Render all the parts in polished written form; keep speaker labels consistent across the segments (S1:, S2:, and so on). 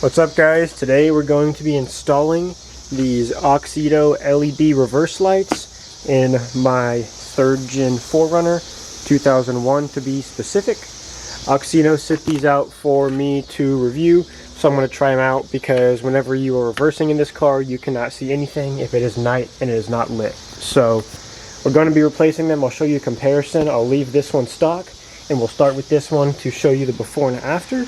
S1: What's up guys? Today we're going to be installing these Auxito LED reverse lights in my 3rd gen 4Runner 2001 to be specific. Auxito sent these out for me to review, so I'm going to try them out because whenever you are reversing in this car you cannot see anything if it is night and it is not lit. So we're going to be replacing them. I'll show you a comparison. I'll leave this one stock and we'll start with this one to show you the before and after.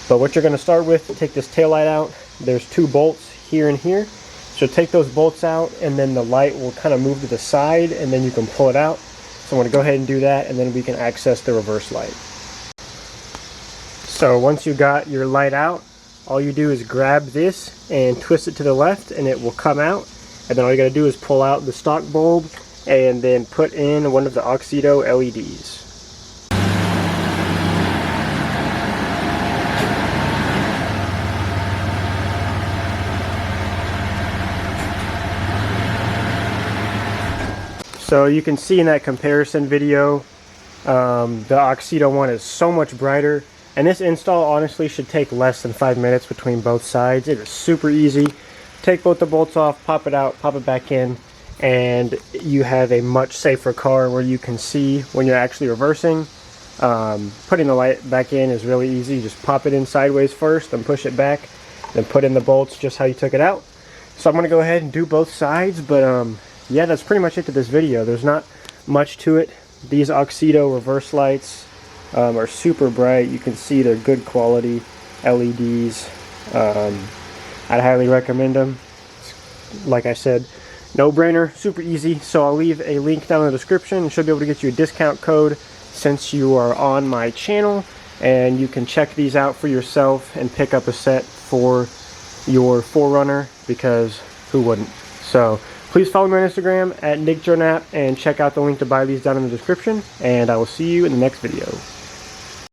S1: But what you're going to start with, take this tail light out. There's 2 bolts here and here. So take those bolts out and then the light will kind of move to the side and then you can pull it out. So I'm going to go ahead and do that and then we can access the reverse light. So once you got your light out, all you do is grab this and twist it to the left and it will come out. And then all you got to do is pull out the stock bulb and then put in one of the Auxito LEDs. So you can see in that comparison video, the Auxito one is so much brighter. And this install honestly should take less than 5 minutes between both sides. It is super easy. Take both the bolts off, pop it out, pop it back in, and you have a much safer car where you can see when you're actually reversing. Putting the light back in is really easy. You just pop it in sideways first, then push it back, then put in the bolts just how you took it out. So I'm going to go ahead and do both sides, but yeah, that's pretty much it to this video. There's not much to it. These Auxito reverse lights are super bright. You can see they're good quality LEDs. I'd highly recommend them. Like I said, no brainer, super easy. So I'll leave a link down in the description and should be able to get you a discount code since you are on my channel, and you can check these out for yourself and pick up a set for your 4Runner because who wouldn't? So please follow me on Instagram at NickJoeKnapp and check out the link to buy these down in the description, and I will see you in the next video.